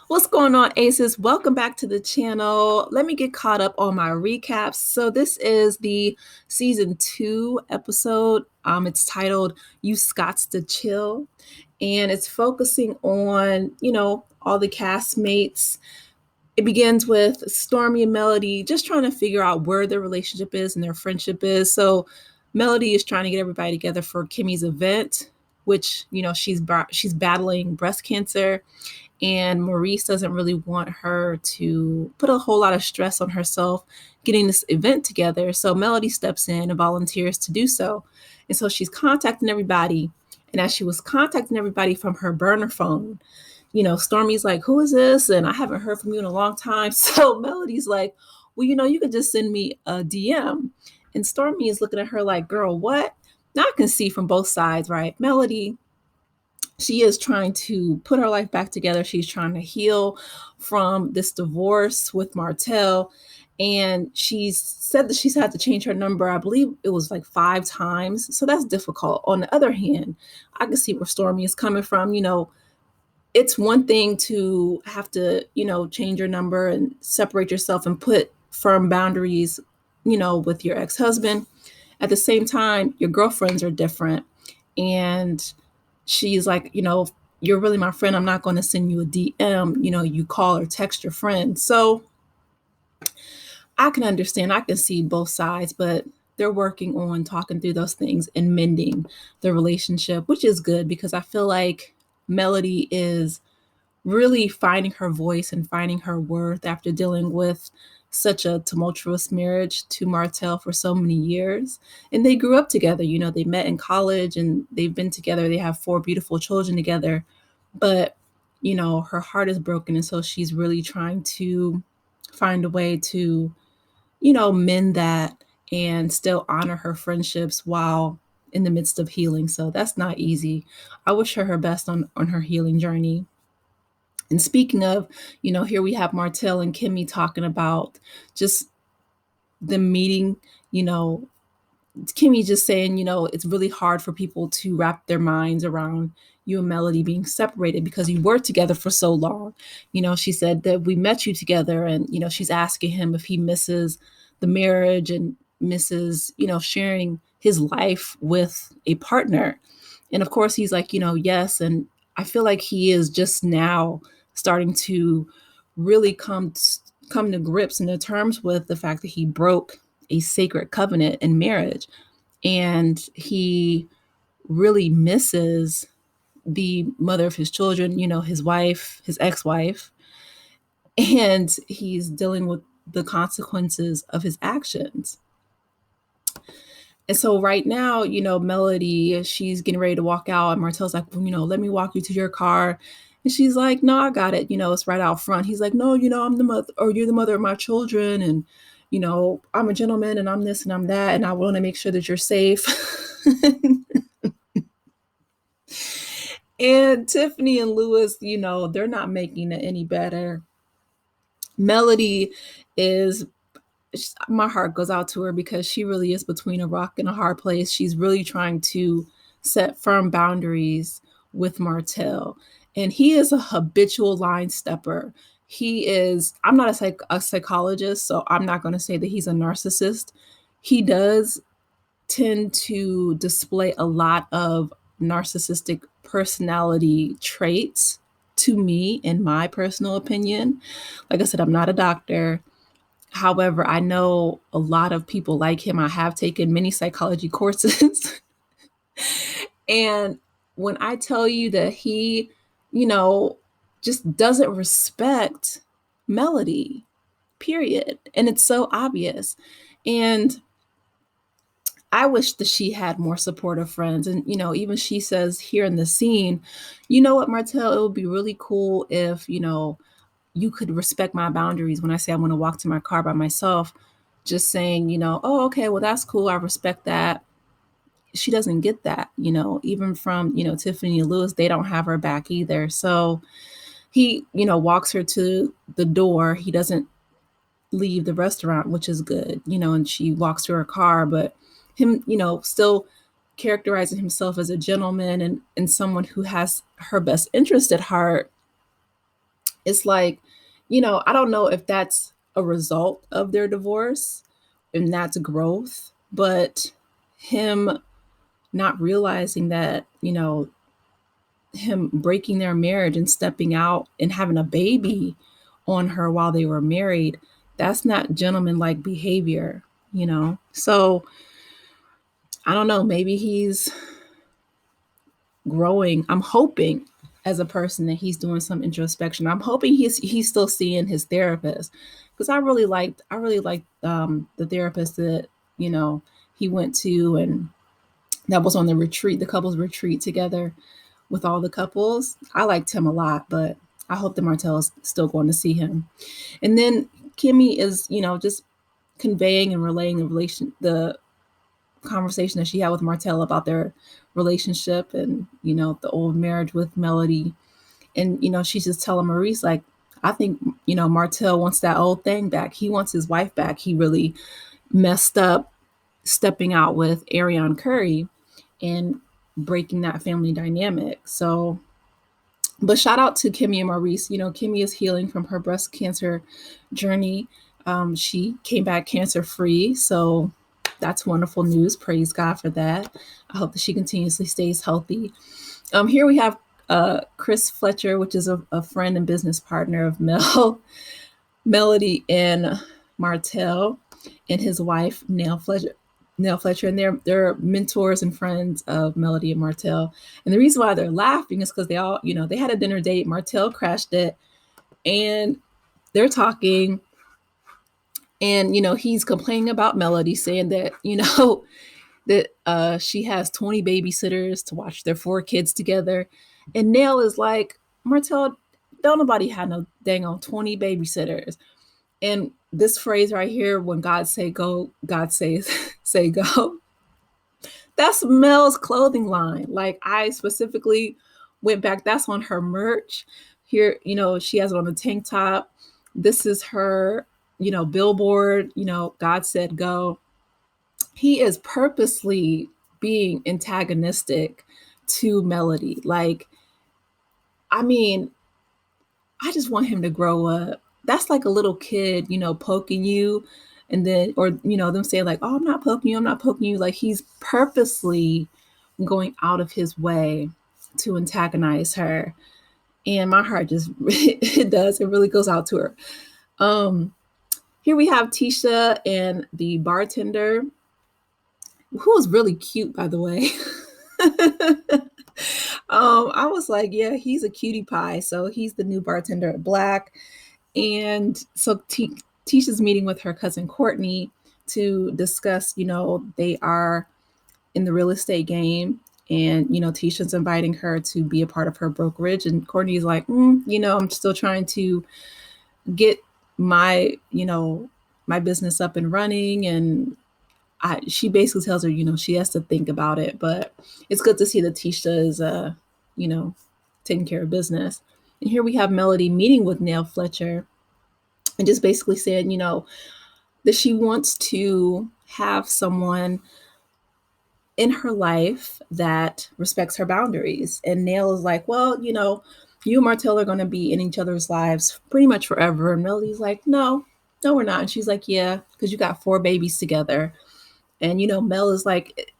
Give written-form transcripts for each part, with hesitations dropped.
What's going on, Aces? Welcome back to the channel. Let me get caught up on my recaps. So this is the season 2 episode. It's titled "You Scots to Chill," and it's focusing on all the castmates. It begins with Stormi and Melody just trying to figure out where their relationship is and their friendship is. So Melody is trying to get everybody together for Kimmie's event, which she's battling breast cancer, and Maurice doesn't really want her to put a whole lot of stress on herself getting this event together. So Melody steps in and volunteers to do so. And so she's contacting everybody. And as she was contacting everybody from her burner phone, Stormi's like, "Who is this? And I haven't heard from you in a long time." So Melody's like, "Well, you could just send me a DM." And Stormi is looking at her like, "Girl, what?" Now I can see from both sides, right? Melody, she is trying to put her life back together. She's trying to heal from this divorce with Martell. And she's said that she's had to change her number. I believe it was like 5 times. So that's difficult. On the other hand, I can see where Stormi is coming from. It's one thing to have to, change your number and separate yourself and put firm boundaries, with your ex-husband. At the same time, your girlfriends are different. And she's like, "You're really my friend. I'm not going to send you a DM. You call or text your friend." So I can understand. I can see both sides, but they're working on talking through those things and mending the relationship, which is good because I feel like Melody is really finding her voice and finding her worth after dealing with such a tumultuous marriage to Martell for so many years. And they grew up together. They met in college and they've been together. They have 4 beautiful children together. But, her heart is broken. And so she's really trying to find a way to, mend that and still honor her friendships while in the midst of healing. So that's not easy. I wish her best on her healing journey. And speaking of, here we have Martell and Kimmie talking about just the meeting, Kimmie just saying, it's really hard for people to wrap their minds around you and Melody being separated because you were together for so long. She said that we met you together and, she's asking him if he misses the marriage and misses, sharing his life with a partner. And of course, he's like, yes. And I feel like he is just now starting to really come to grips and to terms with the fact that he broke a sacred covenant in marriage. And he really misses the mother of his children, his wife, his ex-wife, and he's dealing with the consequences of his actions. And so right now, Melody, she's getting ready to walk out, and Martell's like, "Well, let me walk you to your car." And she's like, "No, I got it. It's right out front." He's like, "No, I'm the mother, or you're the mother of my children. And, I'm a gentleman and I'm this and I'm that. And I want to make sure that you're safe." And Tiffany and Lewis, they're not making it any better. Melody is, my heart goes out to her because she really is between a rock and a hard place. She's really trying to set firm boundaries with Martell. And he is a habitual line stepper. He is, I'm not a psychologist, so I'm not going to say that he's a narcissist. He does tend to display a lot of narcissistic personality traits to me, in my personal opinion. Like I said, I'm not a doctor. However, I know a lot of people like him. I have taken many psychology courses. And when I tell you that he, just doesn't respect Melody, period. And it's so obvious. And I wish that she had more supportive friends. And, even she says here in the scene, "You know what, Martell, it would be really cool if, you could respect my boundaries when I say I want to walk to my car by myself." Just saying, "Oh, okay, well, that's cool. I respect that." She doesn't get that, even from, Tiffany and Lewis, they don't have her back either. So he, walks her to the door. He doesn't leave the restaurant, which is good, and she walks to her car, but him, still characterizing himself as a gentleman and someone who has her best interest at heart it's like, I don't know if that's a result of their divorce and that's growth, but him not realizing that, him breaking their marriage and stepping out and having a baby on her while they were married, that's not gentlemanlike behavior, So I don't know, maybe he's growing. I'm hoping as a person that he's doing some introspection. I'm hoping he's still seeing his therapist, because I really liked the therapist that he went to, and that was on the retreat, the couples retreat together with all the couples. I liked him a lot, but I hope that Martell is still going to see him. And then Kimmie is, just conveying and relaying the conversation that she had with Martell about their relationship and, the old marriage with Melody. And, she's just telling Maurice, like, I think, Martell wants that old thing back. He wants his wife back. He really messed up stepping out with Ariane Curry and breaking that family dynamic. So, but shout out to Kimmie and Maurice. Kimmie is healing from her breast cancer journey. She came back cancer free. So that's wonderful news. Praise God for that. I hope that she continuously stays healthy. Here we have Chris Fletcher, which is a friend and business partner of Melody and Martell, and his wife, Nell Fletcher, and they're mentors and friends of Melody and Martell. And the reason why they're laughing is because they all, they had a dinner date. Martell crashed it, and they're talking, and he's complaining about Melody, saying that that she has 20 babysitters to watch their 4 kids together, and Nell is like, Martell, don't nobody have no dang on 20 babysitters. And this phrase right here, when God say go, God says say go. That's Mel's clothing line. Like, I specifically went back. That's on her merch. Here, she has it on a tank top. This is her, billboard, God said go. He is purposely being antagonistic to Melody. Like, I mean, I just want him to grow up. That's like a little kid, poking you, and then, or, them saying like, oh, I'm not poking you, I'm not poking you. Like, he's purposely going out of his way to antagonize her. And my heart just, it really goes out to her. Here we have Tisha and the bartender, who was really cute, by the way. I was like, yeah, he's a cutie pie. So he's the new bartender at Blaque. And so Tisha's meeting with her cousin Courtney to discuss, they are in the real estate game. And, Tisha's inviting her to be a part of her brokerage. And Courtney's like, I'm still trying to get my, my business up and running. And she basically tells her, she has to think about it. But it's good to see that Tisha is, taking care of business. And here we have Melody meeting with Nell Fletcher and just basically saying, that she wants to have someone in her life that respects her boundaries. And Nell is like, well, you and Martell are going to be in each other's lives pretty much forever. And Melody's like, no, we're not. And she's like, yeah, because you got 4 babies together. And, Mel is like,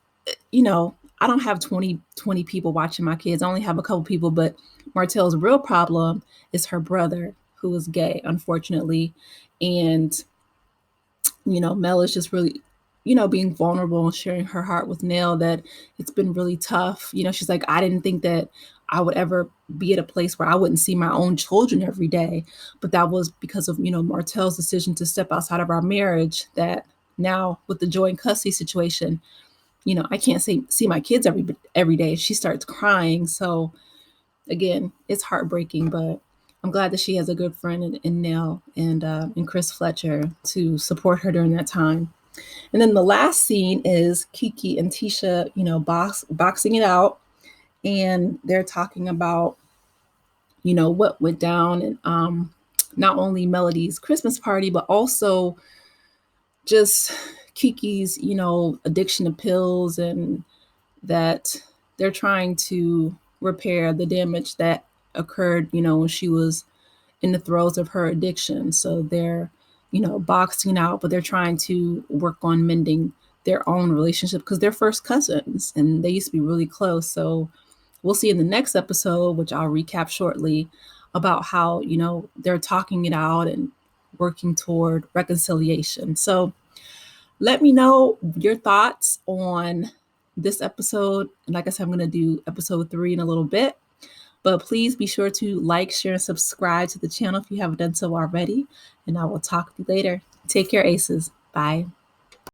I don't have 20 people watching my kids. I only have a couple people, but Martell's real problem is her brother, who is gay, unfortunately. And, Mel is just really, being vulnerable and sharing her heart with Nell, that it's been really tough. She's like, I didn't think that I would ever be at a place where I wouldn't see my own children every day. But that was because of, Martell's decision to step outside of our marriage, that now with the Joy and custody situation, I can't see my kids every day. She starts crying. So again, it's heartbreaking, but I'm glad that she has a good friend in Nell and Chris Fletcher to support her during that time. And then the last scene is Kiki and Tisha, boxing it out, and they're talking about, what went down, and not only Melody's Christmas party, but also just Kiki's, addiction to pills, and that they're trying to repair the damage that occurred, when she was in the throes of her addiction. So they're, boxing out, but they're trying to work on mending their own relationship because they're first cousins and they used to be really close. So we'll see in the next episode, which I'll recap shortly, about how, they're talking it out and working toward reconciliation. So let me know your thoughts on this episode. And like I said, I'm going to do episode 3 in a little bit. But please be sure to like, share, and subscribe to the channel if you haven't done so already. And I will talk to you later. Take care, Aces. Bye.